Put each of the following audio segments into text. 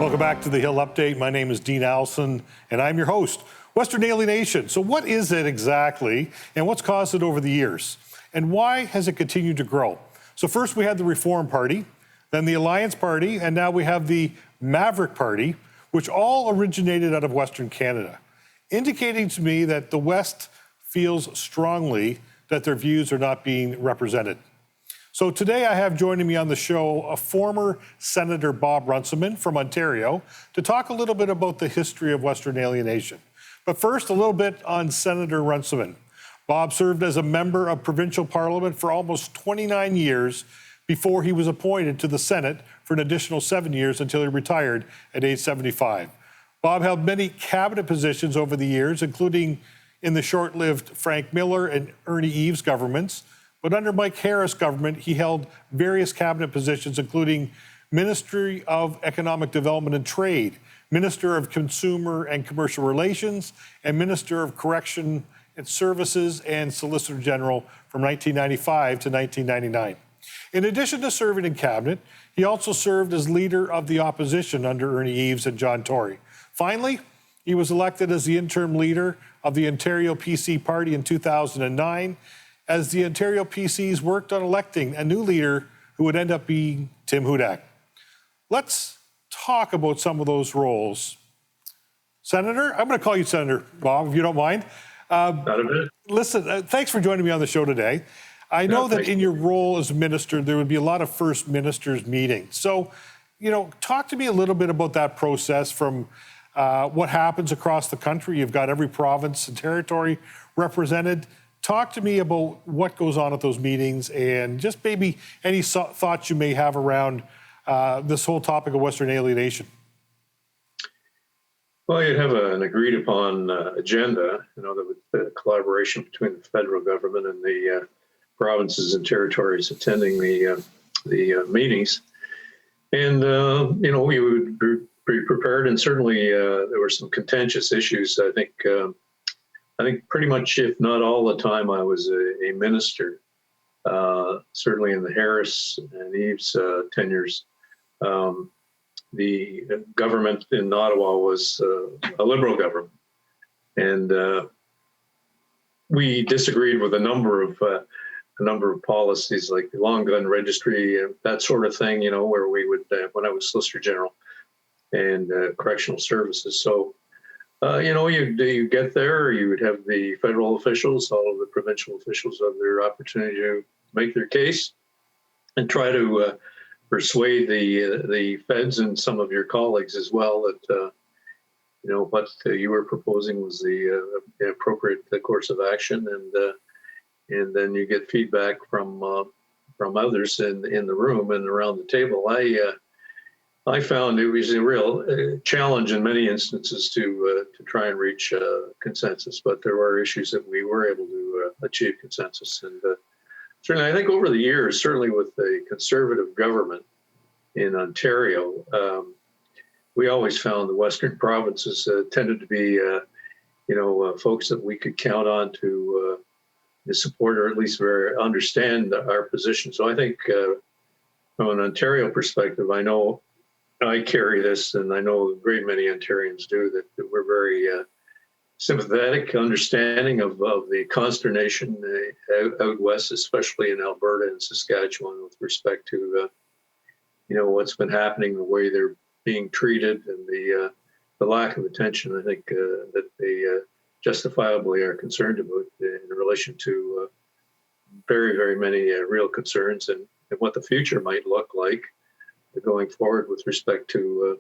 Welcome back to the Hill Update. My name is Dean Allison, and I'm your host. Western alienation. So what is it exactly, and what's caused it over the years? And why has it continued to grow? So first we had the Reform Party, then the Alliance Party, and now we have the Maverick Party, which all originated out of Western Canada, indicating to me that the West feels strongly that their views are not being represented. So today I have joining me on the show a former Senator Bob Runciman from Ontario to talk a little bit about the history of Western alienation. But first, a little bit on Senator Runciman. Bob served as a member of provincial parliament for almost 29 years before he was appointed to the Senate for an additional 7 years until he retired at age 75. Bob held many cabinet positions over the years, including in the short-lived Frank Miller and Ernie Eves governments. But under Mike Harris' government, he held various cabinet positions, including Ministry of Economic Development and Trade, Minister of Consumer and Commercial Relations, and Minister of Correction and Services and Solicitor General from 1995 to 1999. In addition to serving in cabinet, he also served as leader of the opposition under Ernie Eves and John Tory. Finally, he was elected as the interim leader of the Ontario PC Party in 2009, as the Ontario PCs worked on electing a new leader who would end up being Tim Hudak. Let's talk about some of those roles. Senator, I'm going to call you Senator Bob, if you don't mind. Not a bit. Listen, thanks for joining me on the show today. I know that in your role as minister, there would be a lot of first ministers meetings. So, talk to me a little bit about that process from what happens across the country. You've got every province and territory represented. Talk to me about what goes on at those meetings and just maybe any thoughts you may have around this whole topic of Western alienation. Well, you'd have an agreed upon agenda, the collaboration between the federal government and the provinces and territories attending the meetings. And, we would be prepared, and certainly there were some contentious issues. I think pretty much, if not all the time, I was a minister, certainly in the Harris and Eves tenures. The government in Ottawa was a Liberal government, and we disagreed with a number of policies, like the long gun registry, that sort of thing, where we would, when I was Solicitor General and correctional services. So, you get there, you would have the federal officials, all of the provincial officials have their opportunity to make their case and try to persuade the feds and some of your colleagues as well that, what you were proposing was the appropriate course of action. And then you get feedback from others in the room and around the table. I found it was a real challenge in many instances to try and reach consensus, but there were issues that we were able to achieve consensus. And certainly, I think over the years, certainly with the Conservative government in Ontario, we always found the Western provinces tended to be, folks that we could count on to support or at least understand our position. So I think from an Ontario perspective, I know I carry this, and I know a great many Ontarians do, that we're very sympathetic, understanding of the consternation out west, especially in Alberta and Saskatchewan, with respect to what's been happening, the way they're being treated, and the lack of attention. I think that they justifiably are concerned about in relation to very, very many real concerns and what the future might look like going forward with respect to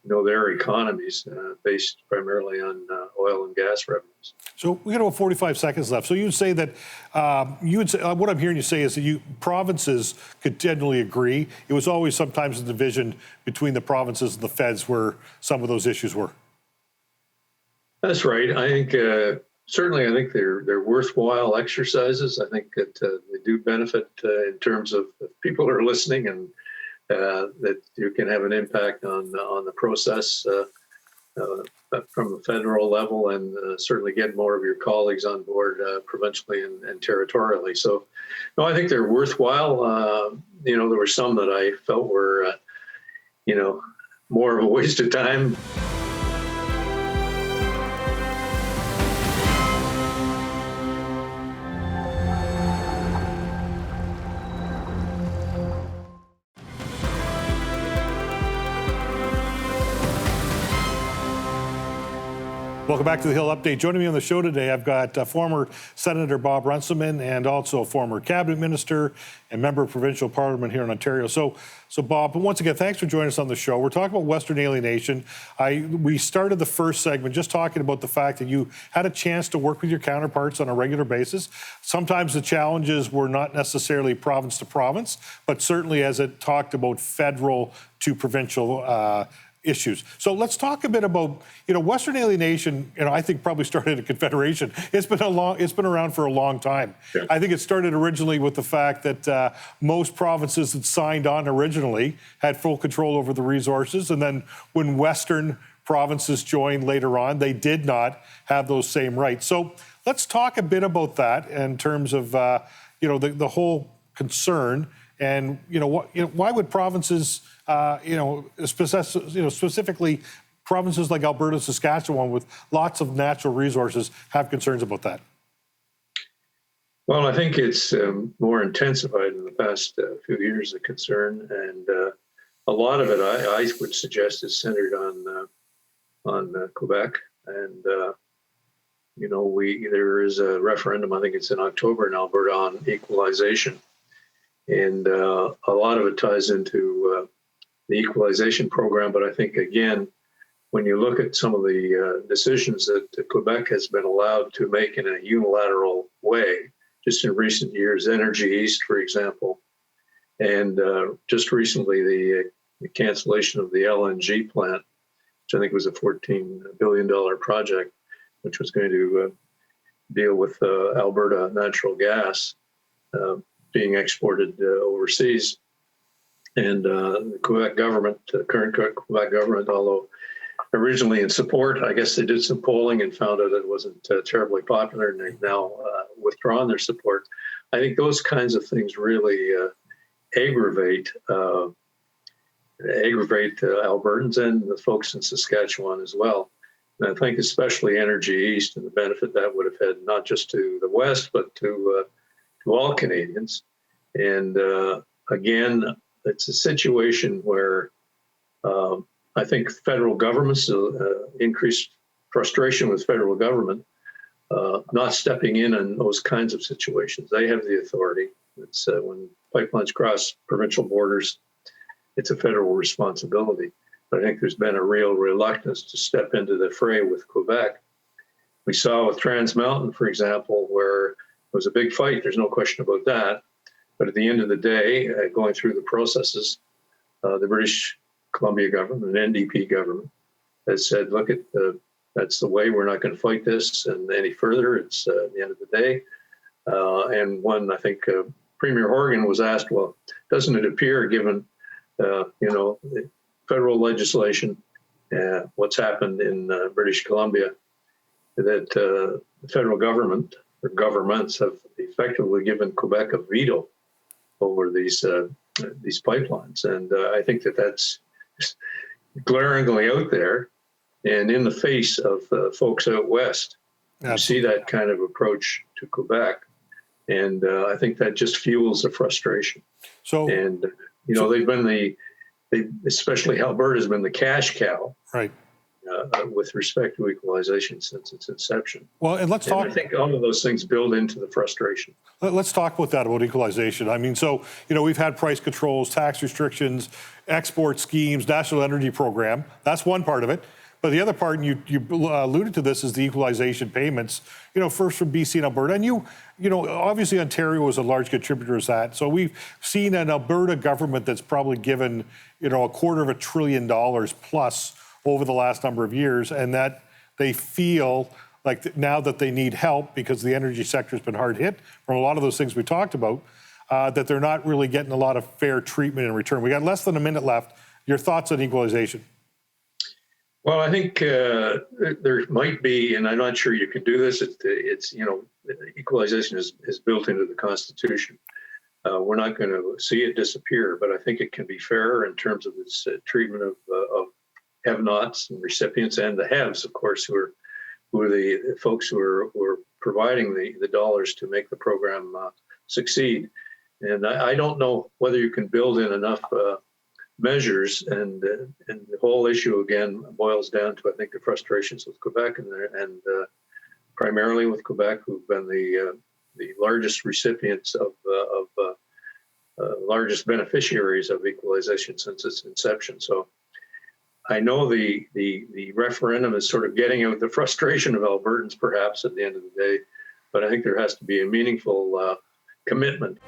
their economies based primarily on oil and gas revenues. So we got about 45 seconds left. So you would say that what I'm hearing you say is that provinces could generally agree. It was always sometimes a division between the provinces and the feds where some of those issues were. That's right. I think certainly they're worthwhile exercises. I think that they do benefit in terms of if people are listening, and that you can have an impact on the process from the federal level, and certainly get more of your colleagues on board provincially and territorially. So, no, I think they're worthwhile. There were some that I felt were, more of a waste of time. Welcome back to the Hill Update. Joining me on the show today, I've got former Senator Bob Runciman and also former cabinet minister and member of provincial parliament here in Ontario. So Bob, once again, thanks for joining us on the show. We're talking about Western alienation. We started the first segment just talking about the fact that you had a chance to work with your counterparts on a regular basis. Sometimes the challenges were not necessarily province to province, but certainly as it talked about federal to provincial issues. So let's talk a bit about, Western alienation, I think probably started a confederation. It's been around for a long time. Yeah. I think it started originally with the fact that most provinces that signed on originally had full control over the resources. And then when Western provinces joined later on, they did not have those same rights. So let's talk a bit about that in terms of, the whole concern and, why would provinces, specifically provinces like Alberta and Saskatchewan with lots of natural resources have concerns about that? Well, I think it's more intensified in the past few years, the concern, and a lot of it, I would suggest, is centered on Quebec. And there is a referendum. I think it's in October in Alberta on equalization, and a lot of it ties into the equalization program. But I think again, when you look at some of the decisions that Quebec has been allowed to make in a unilateral way, just in recent years, Energy East, for example, and just recently the cancellation of the LNG plant, which I think was a $14 billion project, which was going to deal with Alberta natural gas being exported overseas. And the Quebec government, the current Quebec government, although originally in support, I guess they did some polling and found out it wasn't terribly popular, and they've now withdrawn their support. I think those kinds of things really aggravate Albertans and the folks in Saskatchewan as well. And I think especially Energy East and the benefit that would have had not just to the West, but to all Canadians. And again, it's a situation where I think federal governments increased frustration with federal government not stepping in on those kinds of situations. They have the authority. It's when pipelines cross provincial borders, it's a federal responsibility. But I think there's been a real reluctance to step into the fray with Quebec. We saw with Trans Mountain, for example, where it was a big fight. There's no question about that. But at the end of the day, going through the processes, the British Columbia government, an NDP government, has said, look, that's the way. We're not going to fight this and any further. It's at the end of the day. And when I think Premier Horgan was asked, well, doesn't it appear, given federal legislation, what's happened in British Columbia, that the federal government or governments have effectively given Quebec a veto over these pipelines. And I think that's glaringly out there and in the face of folks out west who see that kind of approach to Quebec. And I think that just fuels the frustration. Especially Alberta's been the cash cow, right, with respect to equalization since its inception. Well, and let's talk. I think all of those things build into the frustration. Let's talk about equalization. I mean, so, we've had price controls, tax restrictions, export schemes, national energy program. That's one part of it. But the other part, and you alluded to this, is the equalization payments, first from BC and Alberta. And obviously Ontario was a large contributor to that. So we've seen an Alberta government that's probably given, $250 billion plus over the last number of years, and that they feel like now that they need help because the energy sector has been hard hit from a lot of those things we talked about, that they're not really getting a lot of fair treatment in return. We got less than a minute left. Your thoughts on equalization? Well, I think there might be, and I'm not sure you can do this. It's equalization is built into the Constitution. We're not going to see it disappear, but I think it can be fairer in terms of its treatment of have-nots and recipients, and the haves, of course, who are the folks who are providing the dollars to make the program succeed. And I don't know whether you can build in enough measures, and the whole issue again boils down to, I think, the frustrations with Quebec and primarily with Quebec, who've been the largest recipients of largest beneficiaries of equalization since its inception. So I know the referendum is sort of getting out the frustration of Albertans, perhaps, at the end of the day, but I think there has to be a meaningful commitment.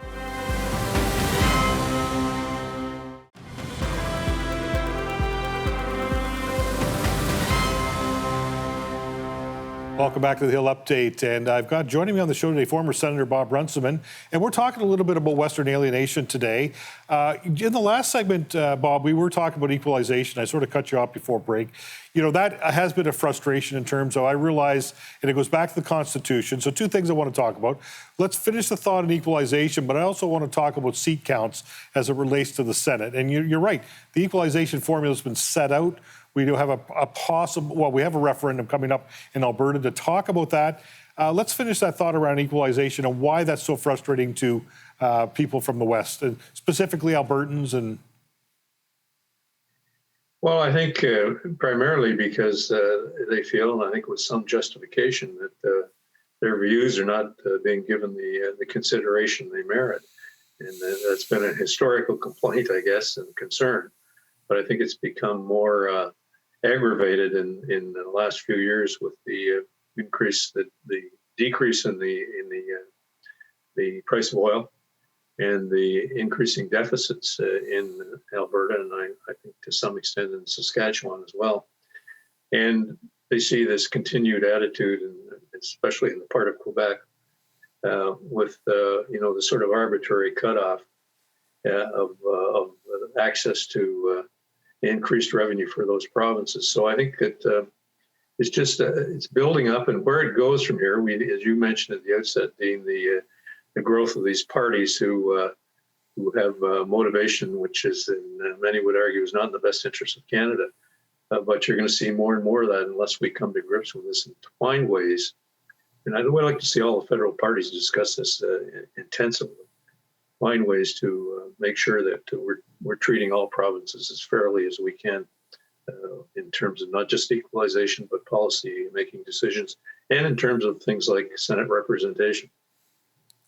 Welcome back to the Hill Update, and I've got joining me on the show today former Senator Bob Runciman, and we're talking a little bit about Western alienation today. In the last segment, Bob, we were talking about equalization. I sort of cut you off before break. You know, that has been a frustration in terms of, I realize, and it goes back to the Constitution. So two things I want to talk about. Let's finish the thought on equalization, but I also want to talk about seat counts as it relates to the Senate. And you're right, the equalization formula has been set out. We do have we have a referendum coming up in Alberta to talk about that. Let's finish that thought around equalization and why that's so frustrating to people from the West, and specifically Albertans. And well, I think primarily because they feel, and I think with some justification, that their views are not being given the consideration they merit. And that's been a historical complaint, I guess, and concern. But I think it's become more aggravated in the last few years with the decrease in the price of oil and the increasing deficits in Alberta, and I think to some extent in Saskatchewan as well. And they see this continued attitude, and especially in the part of Quebec, with the sort of arbitrary cutoff of access to increased revenue for those provinces. So I think that it's just it's building up, and where it goes from here, as you mentioned at the outset, Dean, the growth of these parties who have motivation, which is, in many would argue, is not in the best interest of Canada. But you're going to see more and more of that unless we come to grips with this and find ways. And I would like to see all the federal parties discuss this intensively. Find ways to make sure that we're treating all provinces as fairly as we can in terms of not just equalization, but policy making decisions, and in terms of things like Senate representation.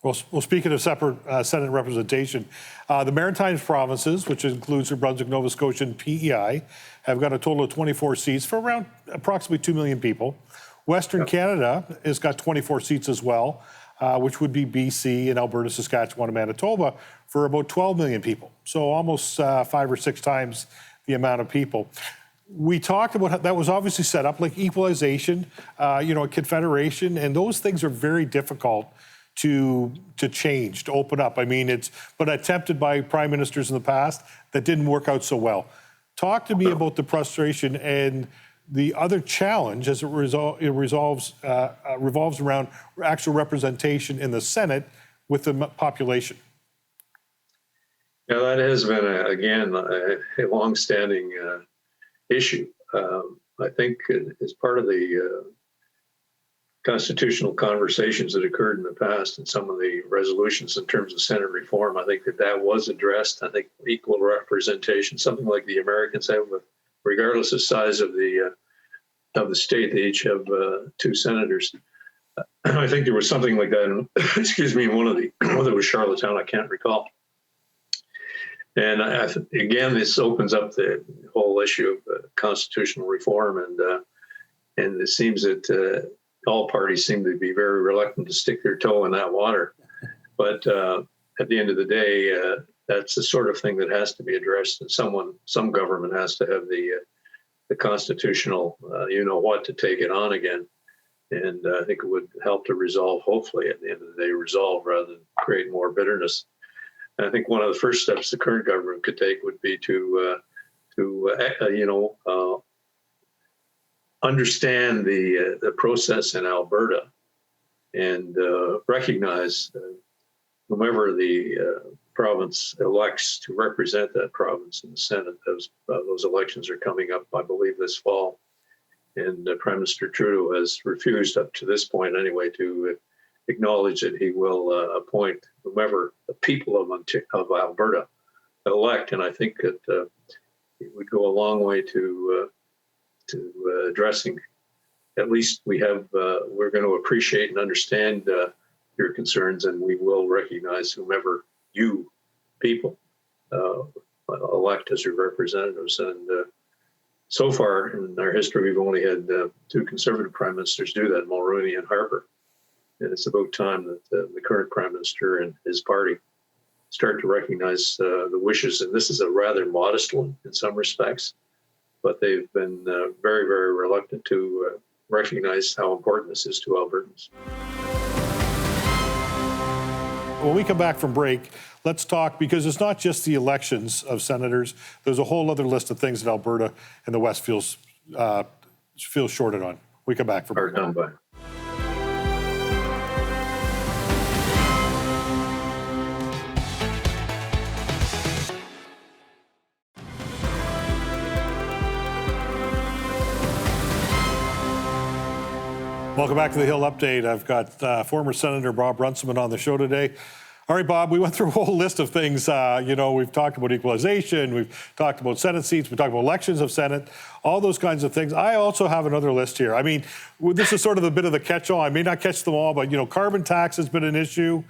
Well, speaking of separate Senate representation, the Maritimes provinces, which includes New Brunswick, Nova Scotia, and PEI, have got a total of 24 seats for around approximately 2 million people. Western Canada has got 24 seats as well, which would be BC and Alberta, Saskatchewan, and Manitoba, for about 12 million people. So almost 5 or 6 times the amount of people. We talked about how that was obviously set up like equalization, a confederation, and those things are very difficult to change, to open up. I mean, it's been attempted by prime ministers in the past that didn't work out so well. Talk to me about the frustration and the other challenge as it revolves around actual representation in the Senate with the population. Yeah, that has been, a longstanding issue. I think as part of the constitutional conversations that occurred in the past and some of the resolutions in terms of Senate reform, I think that was addressed. I think equal representation, something like the Americans have, regardless of size of the state, they each have 2 senators. I think there was something like that in, in one of the, whether it was Charlottetown, I can't recall. And again, this opens up the whole issue of constitutional reform, and it seems that all parties seem to be very reluctant to stick their toe in that water. But at the end of the day, that's the sort of thing that has to be addressed, and some government has to have the constitutional, what to take it on again. And I think it would help to resolve, hopefully, at the end of the day, resolve rather than create more bitterness. And I think one of the first steps the current government could take would be to understand the process in Alberta and recognize whomever the province elects to represent that province in the Senate. Those elections are coming up, I believe, this fall. And Prime Minister Trudeau has refused, up to this point anyway, to acknowledge that he will appoint whomever the people of Alberta elect. And I think that it would go a long way to addressing. At least we're going to appreciate and understand your concerns, and we will recognize whomever you people elect as your representatives. And so far in our history, we've only had two Conservative prime ministers do that, Mulroney and Harper. And it's about time that the current prime minister and his party start to recognize the wishes. And this is a rather modest one in some respects, but they've been very, very reluctant to recognize how important this is to Albertans. When we come back from break, let's talk, because it's not just the elections of senators. There's a whole other list of things that Alberta and the West feels shorted on. We come back from break. Done by. Welcome back to the Hill Update. I've got former Senator Bob Runciman on the show today. All right, Bob, we went through a whole list of things. We've talked about equalization, we've talked about Senate seats, we talked about elections of Senate, all those kinds of things. I also have another list here. I mean, this is sort of a bit of the catch-all. I may not catch them all, but, carbon tax has been an issue.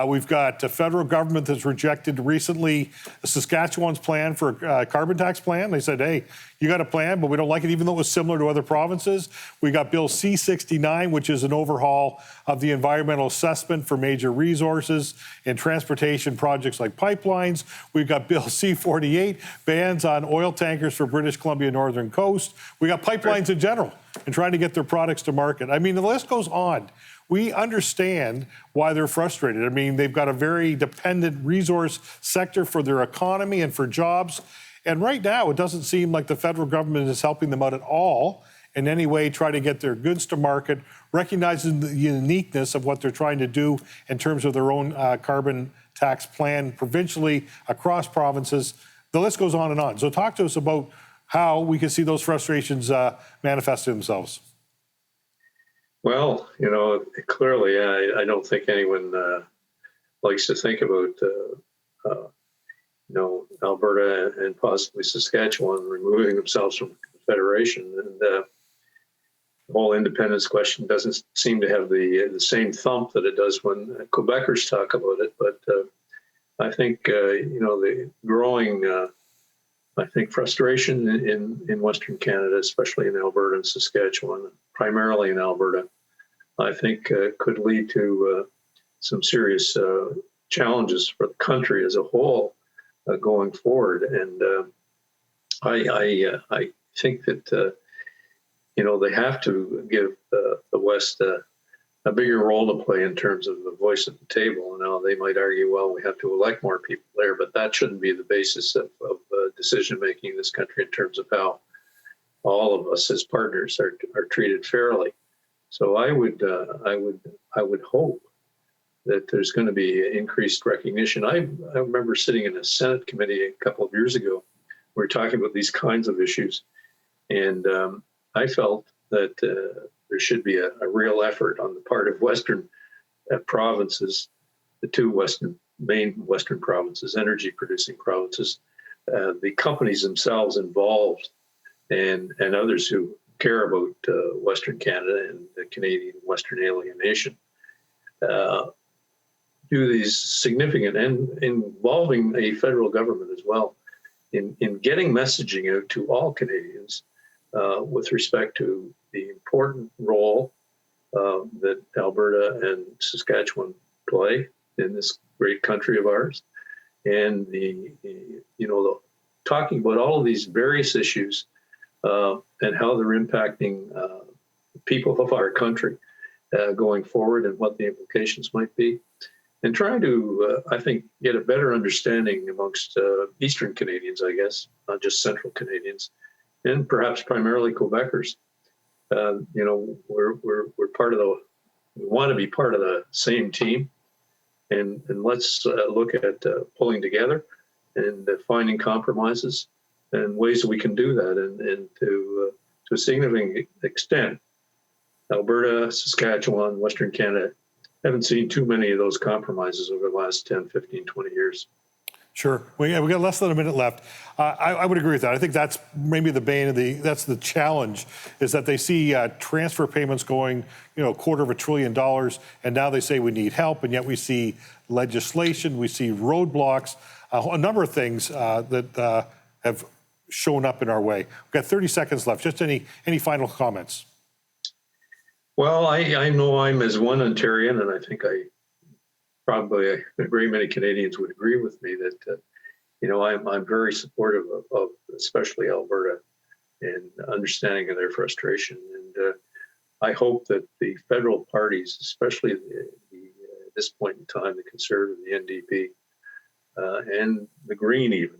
We've got a federal government that's rejected recently Saskatchewan's plan for a carbon tax plan. They said, hey, you got a plan, but we don't like it, even though it was similar to other provinces. We got Bill C-69, which is an overhaul of the environmental assessment for major resources and transportation projects like pipelines. We've got Bill C-48, bans on oil tankers for British Columbia Northern Coast. We got pipelines in general and trying to get their products to market. I mean, the list goes on. We understand why they're frustrated. I mean, they've got a very dependent resource sector for their economy and for jobs. And right now, it doesn't seem like the federal government is helping them out at all in any way, try to get their goods to market, recognizing the uniqueness of what they're trying to do in terms of their own carbon tax plan provincially across provinces. The list goes on and on. So talk to us about how we can see those frustrations manifest themselves. Well, clearly, I don't think anyone likes to think about, Alberta and possibly Saskatchewan removing themselves from the Confederation. And the whole independence question doesn't seem to have the same thump that it does when Quebecers talk about it. But I think, the growing, frustration in Western Canada, especially in Alberta and Saskatchewan, primarily in Alberta, I think could lead to some serious challenges for the country as a whole going forward. And I think that they have to give the West a bigger role to play in terms of the voice at the table. And now they might argue, well, we have to elect more people there, but that shouldn't be the basis of decision making in this country in terms of how all of us as partners are treated fairly. So I would hope that there's going to be increased recognition. I remember sitting in a Senate committee a couple of years ago. We were talking about these kinds of issues, and I felt that there should be a real effort on the part of Western provinces, the two main Western provinces, energy-producing provinces, the companies themselves involved, and others who care about Western Canada and the Canadian Western alienation, do these significant, and involving a federal government as well, in getting messaging out to all Canadians with respect to the important role that Alberta and Saskatchewan play in this great country of ours, and the talking about all of these various issues and how they're impacting the people of our country going forward, and what the implications might be, and trying to, I think, get a better understanding amongst Eastern Canadians, I guess, not just Central Canadians, and perhaps primarily Quebecers. We're part of we want to be part of the same team. and let's look at pulling together and finding compromises and ways that we can do that, and to a significant extent, Alberta, Saskatchewan, Western Canada haven't seen too many of those compromises over the last 10, 15, 20 years. Sure. We got less than a minute left. I would agree with that. I think that's maybe the bane of that's the challenge, is that they see transfer payments going, $250 billion, and now they say we need help, and yet we see legislation, we see roadblocks, a number of things that have shown up in our way. We've got 30 seconds left. Just any final comments? Well, I know I'm as one Ontarian, and I think probably a great many Canadians would agree with me that, I'm very supportive of especially Alberta and understanding of their frustration. And I hope that the federal parties, especially at this point in time, the Conservative, the NDP, and the Green even,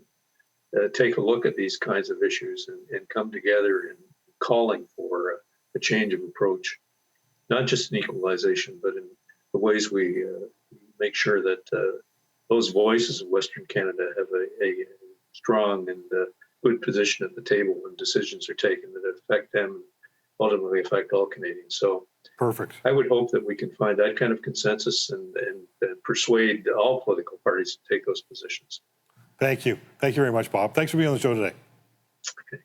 take a look at these kinds of issues and come together in calling for a change of approach, not just in equalization, but in the ways we make sure that those voices of Western Canada have a strong and good position at the table when decisions are taken that affect them and ultimately affect all Canadians. So perfect. I would hope that we can find that kind of consensus and persuade all political parties to take those positions. Thank you. Thank you very much, Bob. Thanks for being on the show today. Okay.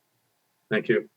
Thank you.